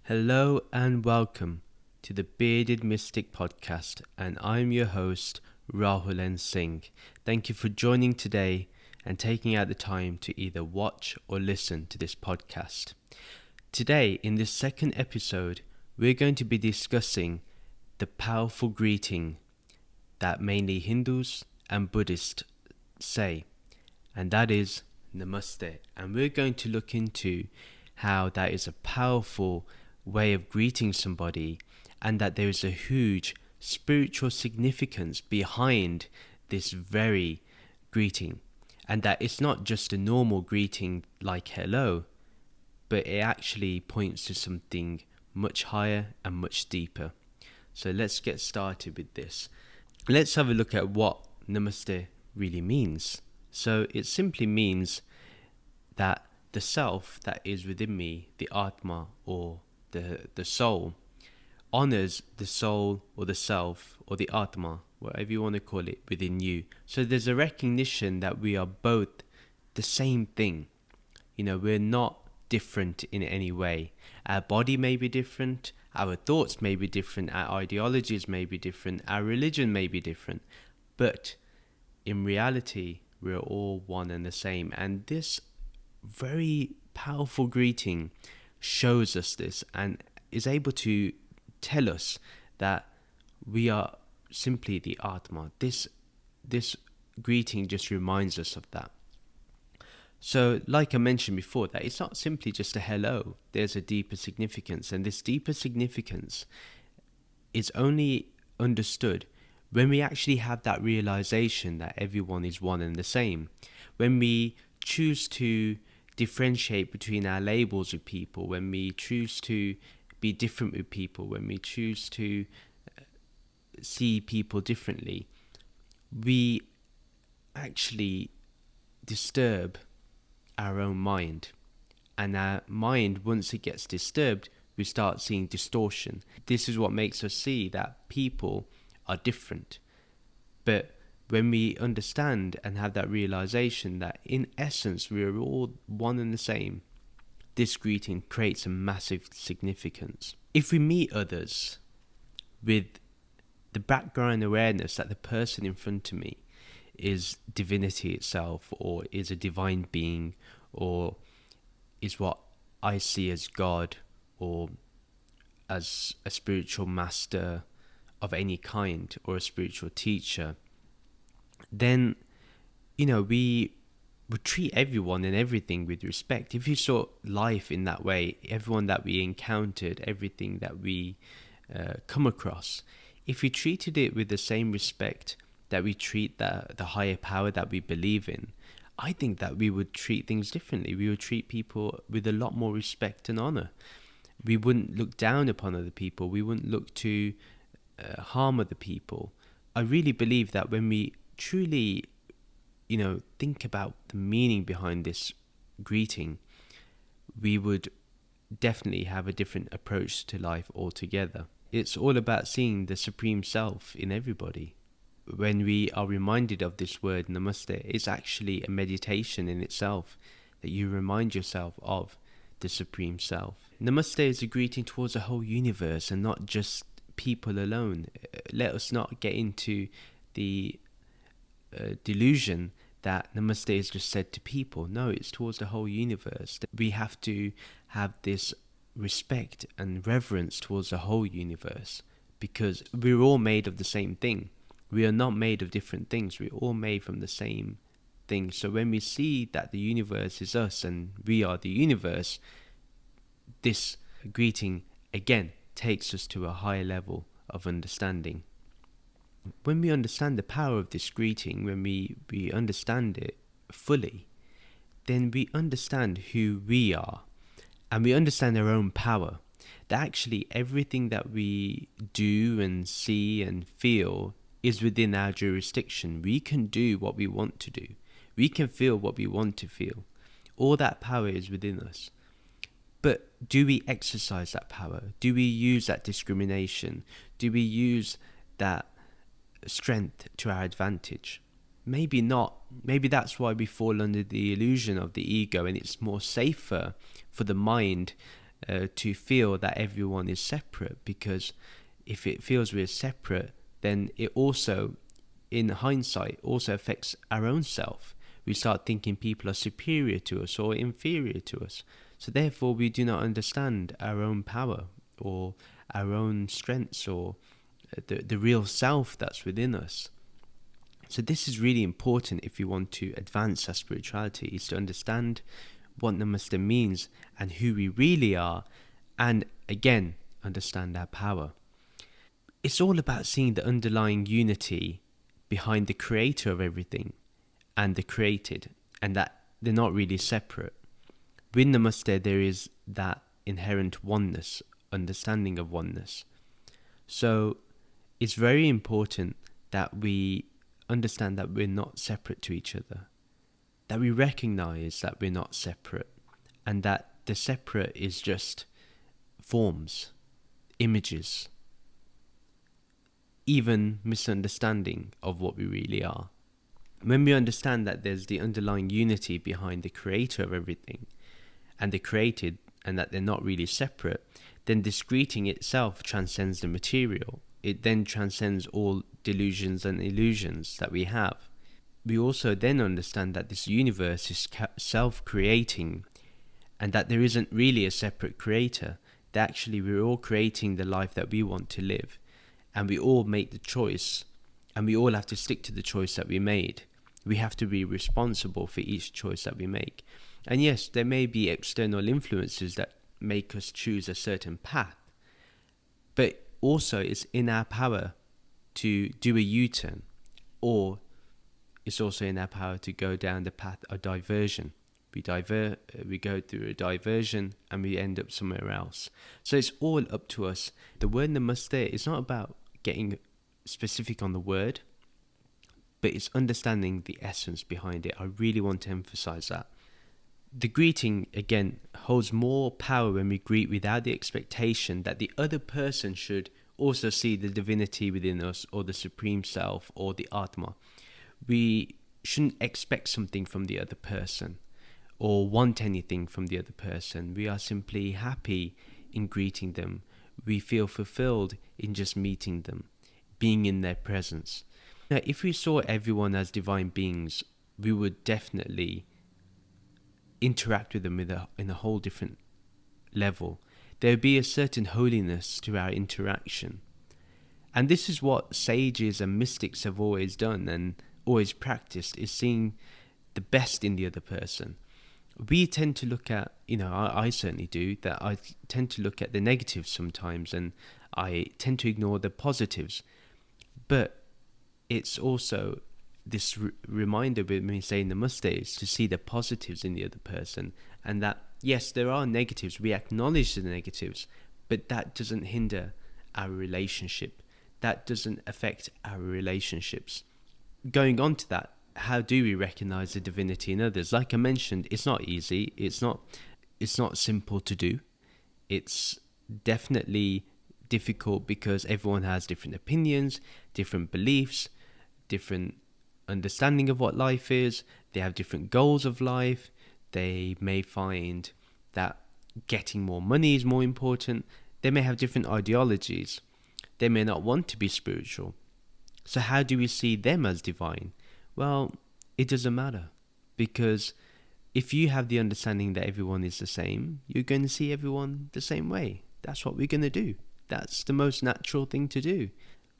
Hello and welcome to the Bearded Mystic podcast, and I'm your host, Rahul N. Singh. Thank you for joining today and taking out the time to either watch or listen to this podcast. Today, in this second episode, we're going to be discussing the powerful greeting that mainly Hindus and Buddhists say, and that is Namaste. And we're going to look into how that is a powerful way of greeting somebody, and that there is a huge spiritual significance behind this very greeting, and that it's not just a normal greeting like hello, but it actually points to something much higher and much deeper. So let's get started with this. Let's have a look at what Namaste really means. So it simply means that the self that is within me, the Atma or the soul, honors the soul or the self or the Atma, whatever you want to call it, within you. So there's a recognition that we are both the same thing. We're not different in any way. Our body may be different, our thoughts may be different, our ideologies may be different, our religion may be different, but in reality, we're all one and the same. And this very powerful greeting shows us this and is able to tell us that we are simply the Atma. This greeting just reminds us of that. So, like I mentioned before, that it's not simply just a hello. There's a deeper significance, and this deeper significance is only understood when we actually have that realization that everyone is one and the same. When we choose to differentiate between our labels with people, when we choose to be different with people, when we choose to see people differently, we actually disturb our own mind. And our mind, once it gets disturbed, we start seeing distortion. This is what makes us see that people are different. But when we understand and have that realization that in essence we are all one and the same, this greeting creates a massive significance. If we meet others with the background awareness that the person in front of me is divinity itself, or is a divine being, or is what I see as God, or as a spiritual master of any kind, or a spiritual teacher, then we would treat everyone and everything with respect. If you saw life in that way, everyone that we encountered, everything that we come across, if we treated it with the same respect that we treat the higher power that we believe in, I think that we would treat things differently. We would treat people with a lot more respect and honor. We wouldn't look down upon other people. We wouldn't look to harm other people. I really believe that when we truly, think about the meaning behind this greeting, we would definitely have a different approach to life altogether. It's all about seeing the Supreme Self in everybody. When we are reminded of this word Namaste, it's actually a meditation in itself, that you remind yourself of the Supreme Self. Namaste is a greeting towards the whole universe and not just people alone. Let us not get into the delusion that Namaste is just said to people. No, it's towards the whole universe. We have to have this respect and reverence towards the whole universe, because we're all made of the same thing. We are not made of different things. We're all made from the same thing. So when we see that the universe is us and we are the universe, this greeting again takes us to a higher level of understanding. When we understand the power of this greeting, when we understand it fully, then we understand who we are, and we understand our own power. That actually everything that we do and see and feel is within our jurisdiction. We can do what we want to do. We can feel what we want to feel. All that power is within us. But do we exercise that power? Do we use that discrimination? Do we use that strength to our advantage? Maybe not. Maybe that's why we fall under the illusion of the ego, and it's more safer for the mind to feel that everyone is separate, because if it feels we're separate, then it also, in hindsight, also affects our own self. We start thinking people are superior to us or inferior to us. So therefore we do not understand our own power or our own strengths or the real self that's within us. So this is really important if you want to advance our spirituality, is to understand what Namaste means and who we really are, and again, understand our power. It's all about seeing the underlying unity behind the creator of everything and the created, and that they're not really separate. With Namaste, there is that inherent oneness, understanding of oneness. So it's very important that we understand that we're not separate to each other, that we recognize that we're not separate, and that the separate is just forms, images, even misunderstanding of what we really are. When we understand that there's the underlying unity behind the creator of everything and the created, and that they're not really separate, then this greeting itself transcends the material. It then transcends all delusions and illusions that we have. We also then understand that this universe is self-creating, and that there isn't really a separate creator, that actually we're all creating the life that we want to live, and we all make the choice, and we all have to stick to the choice that we made. We have to be responsible for each choice that we make. And yes, there may be external influences that make us choose a certain path, but also it's in our power to do a U-turn, or it's also in our power to go down the path of diversion. We go through a diversion and we end up somewhere else. So it's all up to us. The word Namaste is not about getting specific on the word, but it's understanding the essence behind it. I really want to emphasize that. The greeting, again, holds more power when we greet without the expectation that the other person should also see the divinity within us, or the supreme self, or the Atma. We shouldn't expect something from the other person or want anything from the other person. We are simply happy in greeting them. We feel fulfilled in just meeting them, being in their presence. Now, if we saw everyone as divine beings, we would definitely interact with them in a whole different level. There would be a certain holiness to our interaction. And this is what sages and mystics have always done and always practiced, is seeing the best in the other person. We tend to look at, I certainly do, that I tend to look at the negatives sometimes, and I tend to ignore the positives. But it's also this reminder when we say Namaste is to see the positives in the other person, and that yes, there are negatives, we acknowledge the negatives, but that doesn't hinder our relationship, that doesn't affect our relationships. Going on to that, how do we recognize the divinity in others? Like I mentioned, it's not easy, it's not simple to do. It's definitely difficult because everyone has different opinions, different beliefs, different understanding of what life is. They have different goals of life. They may find that getting more money is more important. They may have different ideologies. They may not want to be spiritual. So how do we see them as divine? Well, it doesn't matter, because if you have the understanding that everyone is the same, you're going to see everyone the same way. That's what we're going to do. That's the most natural thing to do.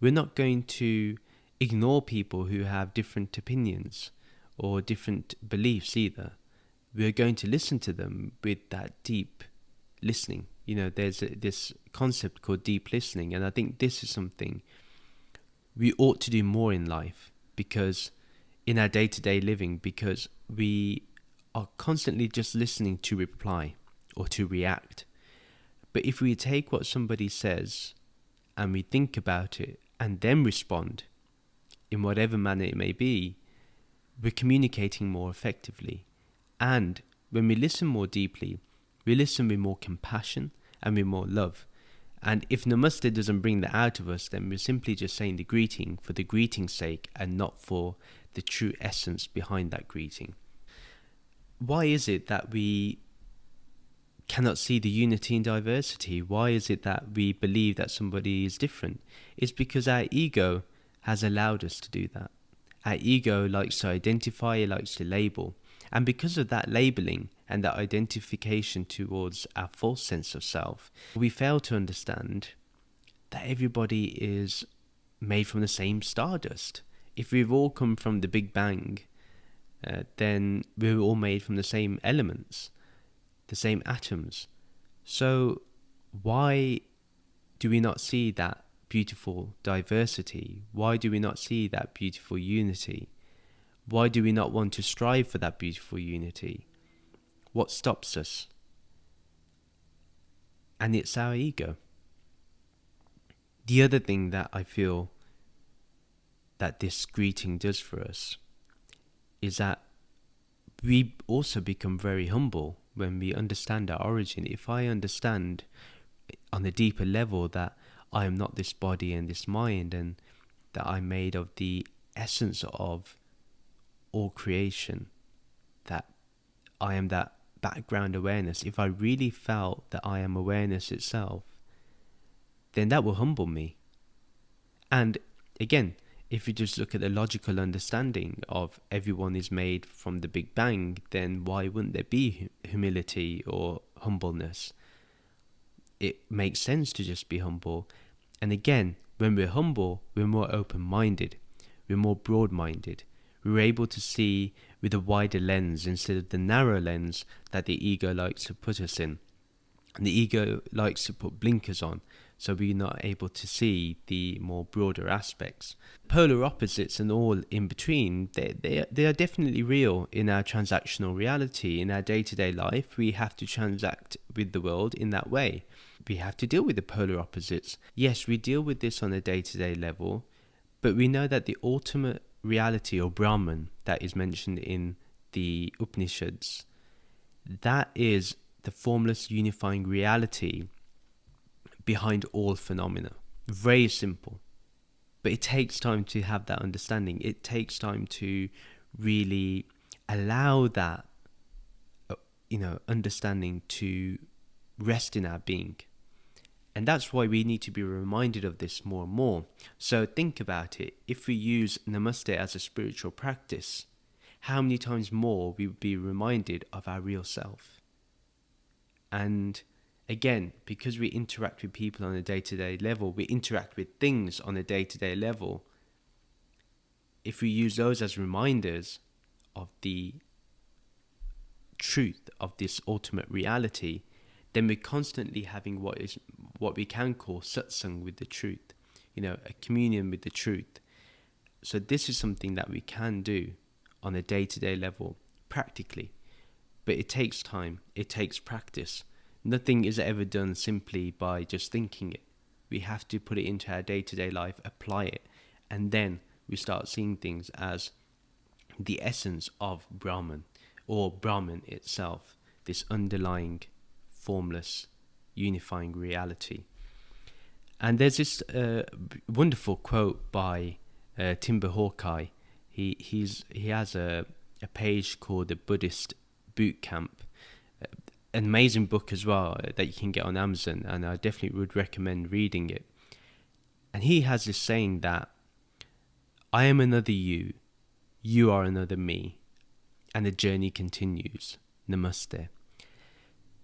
We're not going to ignore people who have different opinions or different beliefs either. We're going to listen to them with that deep listening. There's this concept called deep listening, and I think this is something we ought to do more in life, because in our day-to-day living, because we are constantly just listening to reply or to react. But if we take what somebody says and we think about it and then respond in whatever manner it may be, we're communicating more effectively. And when we listen more deeply, we listen with more compassion and with more love. And if Namaste doesn't bring that out of us, then we're simply just saying the greeting for the greeting's sake and not for the true essence behind that greeting. Why is it that we cannot see the unity in diversity? Why is it that we believe that somebody is different? It's because our ego has allowed us to do that. Our ego likes to identify, it likes to label. And because of that labeling and that identification towards our false sense of self, we fail to understand that everybody is made from the same stardust. If we've all come from the Big Bang, then we're all made from the same elements, the same atoms. So why do we not see that beautiful diversity? Why do we not see that beautiful unity? Why do we not want to strive for that beautiful unity? What stops us? And it's our ego. The other thing that I feel that this greeting does for us is that we also become very humble when we understand our origin. If I understand on a deeper level that I am not this body and this mind, and that I'm made of the essence of all creation, that I am that background awareness, if I really felt that I am awareness itself, then that will humble me. And again, if you just look at the logical understanding of everyone is made from the Big Bang, then why wouldn't there be humility or humbleness? It makes sense to just be humble. And again, when we're humble, we're more open-minded, we're more broad-minded. We're able to see with a wider lens instead of the narrow lens that the ego likes to put us in. And the ego likes to put blinkers on, so we're not able to see the more broader aspects. Polar opposites and all in between, they are definitely real in our transactional reality. In our day-to-day life, we have to transact with the world in that way. We have to deal with the polar opposites. Yes, we deal with this on a day-to-day level, but we know that the ultimate reality, or Brahman, that is mentioned in the Upanishads, that is the formless unifying reality behind all phenomena. Very simple. But it takes time to have that understanding. It takes time to really allow that understanding to rest in our being. And that's why we need to be reminded of this more and more. So think about it. If we use Namaste as a spiritual practice, how many times more we would be reminded of our real self? And again, because we interact with people on a day-to-day level, we interact with things on a day-to-day level. If we use those as reminders of the truth of this ultimate reality, then we're constantly having what we can call satsang with the truth, a communion with the truth. So this is something that we can do on a day-to-day level, practically. But it takes time, it takes practice. Nothing is ever done simply by just thinking it. We have to put it into our day-to-day life, apply it, and then we start seeing things as the essence of Brahman, or Brahman itself, this underlying, formless, unifying reality. And there's this wonderful quote by Timber Hawkeye. He has a page called the Buddhist Boot Camp. An amazing book as well that you can get on Amazon, and I definitely would recommend reading it. And he has this saying that I am another you, you are another me, and the journey continues. Namaste.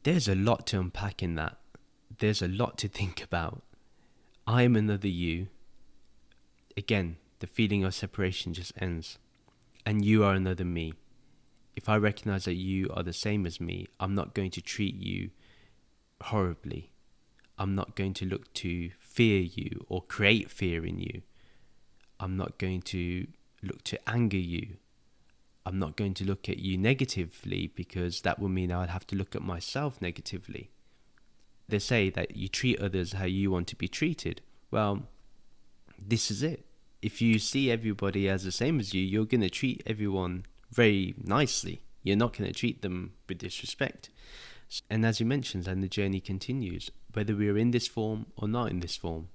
There's a lot to unpack in that. There's a lot to think about. I am another you. Again, the feeling of separation just ends. And you are another me. If I recognize that you are the same as me, I'm not going to treat you horribly. I'm not going to look to fear you or create fear in you. I'm not going to look to anger you. I'm not going to look at you negatively, because that will mean I'll have to look at myself negatively. They say that you treat others how you want to be treated. Well, this is it. If you see everybody as the same as you, you're going to treat everyone very nicely. You're not going to treat them with disrespect. And as he mentions, and the journey continues, whether we're in this form or not in this form,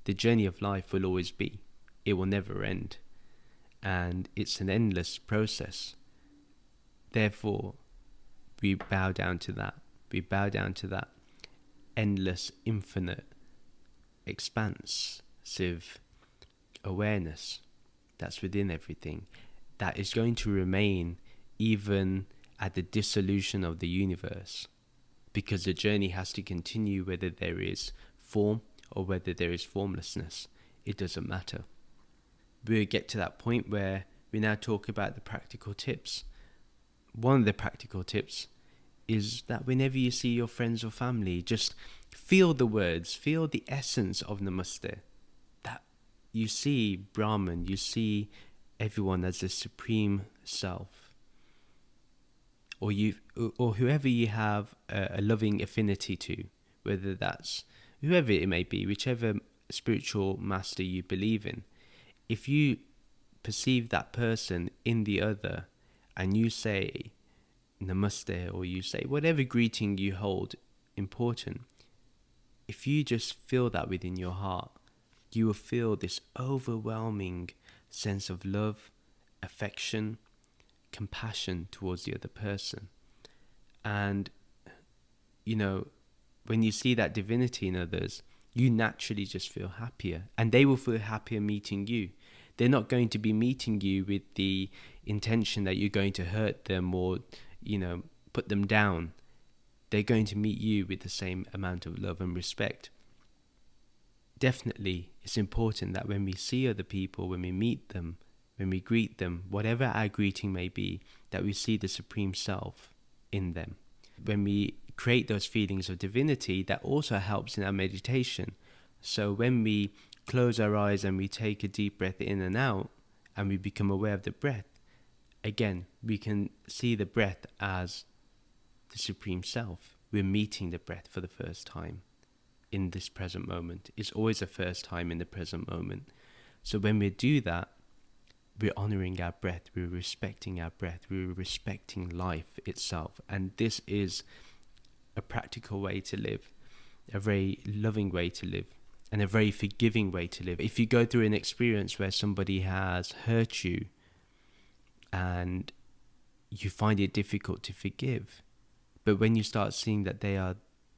the journey of life will always be. It will never end. And it's an endless process. Therefore, we bow down to that. We bow down to that endless, infinite, expansive awareness that's within everything, that is going to remain even at the dissolution of the universe, because the journey has to continue whether there is form or whether there is formlessness. It doesn't matter. We'll get to that point where we now talk about the practical tips. One of the practical tips is that whenever you see your friends or family, just feel the words, feel the essence of Namaste. That you see Brahman, you see everyone as the supreme self, or whoever you have a loving affinity to, whether that's whoever it may be, whichever spiritual master you believe in. If you perceive that person in the other and you say Namaste, or you say whatever greeting you hold important, if you just feel that within your heart, you will feel this overwhelming sense of love, affection, compassion towards the other person. And, when you see that divinity in others, you naturally just feel happier, and they will feel happier meeting you. They're not going to be meeting you with the intention that you're going to hurt them or, put them down. They're going to meet you with the same amount of love and respect. Definitely, it's important that when we see other people, when we meet them, when we greet them, whatever our greeting may be, that we see the Supreme Self in them. When we create those feelings of divinity, that also helps in our meditation. So when we close our eyes and we take a deep breath in and out, and we become aware of the breath, again, we can see the breath as the Supreme Self. We're meeting the breath for the first time in this present moment. It's always a first time in the present moment. So when we do that, we're honoring our breath, we're respecting our breath, we're respecting life itself. And this is a practical way to live, a very loving way to live, and a very forgiving way to live. If you go through an experience where somebody has hurt you and you find it difficult to forgive, but when you start seeing that they are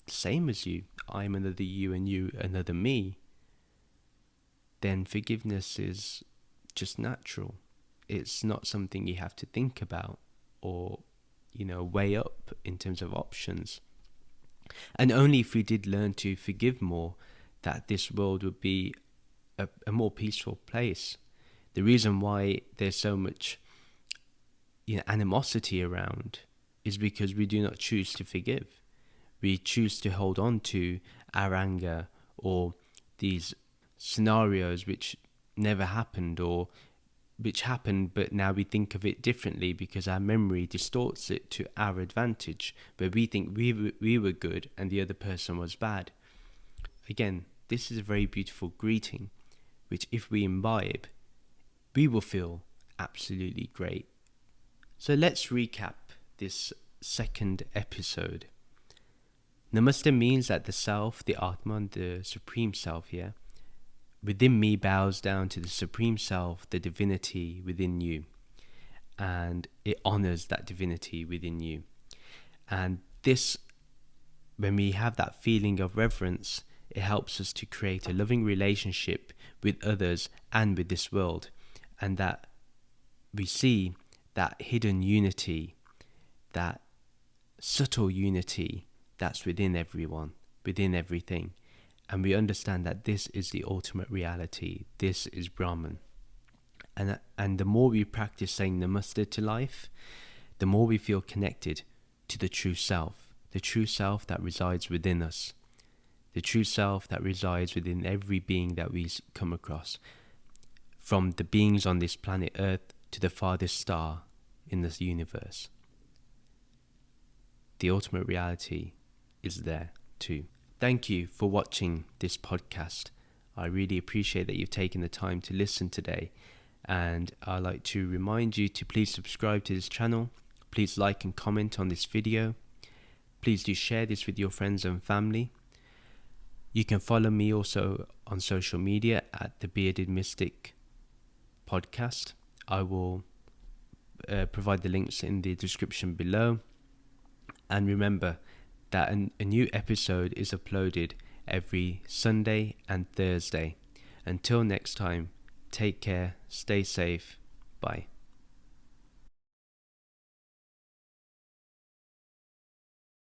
the same as you, I'm another you and you another me, then forgiveness is just natural. It's not something you have to think about or, weigh up in terms of options. And only if we did learn to forgive more, that this world would be a more peaceful place. The reason why there's so much animosity around is because we do not choose to forgive. We choose to hold on to our anger or these scenarios which never happened, or which happened but now we think of it differently because our memory distorts it to our advantage, but we think we were good and the other person was bad. Again, this is a very beautiful greeting, which if we imbibe, we will feel absolutely great. So let's recap this second episode. Namaste means that the self, the Atman, the Supreme Self here, within me bows down to the Supreme Self, the divinity within you. And it honors that divinity within you. And this, when we have that feeling of reverence, it helps us to create a loving relationship with others and with this world. And that we see that hidden unity, that subtle unity that's within everyone, within everything. And we understand that this is the ultimate reality. This is Brahman. And the more we practice saying Namaste to life, the more we feel connected to the true self that resides within us, the true self that resides within every being that we come across, from the beings on this planet Earth to the farthest star in this universe. The ultimate reality is there too. Thank you for watching this podcast. I really appreciate that you've taken the time to listen today, and I'd like to remind you to please subscribe to this channel. Please like and comment on this video. Please do share this with your friends and family. You can follow me also on social media at the Bearded Mystic Podcast. I will provide the links in the description below. And remember that a new episode is uploaded every Sunday and Thursday. Until next time, take care, stay safe, bye.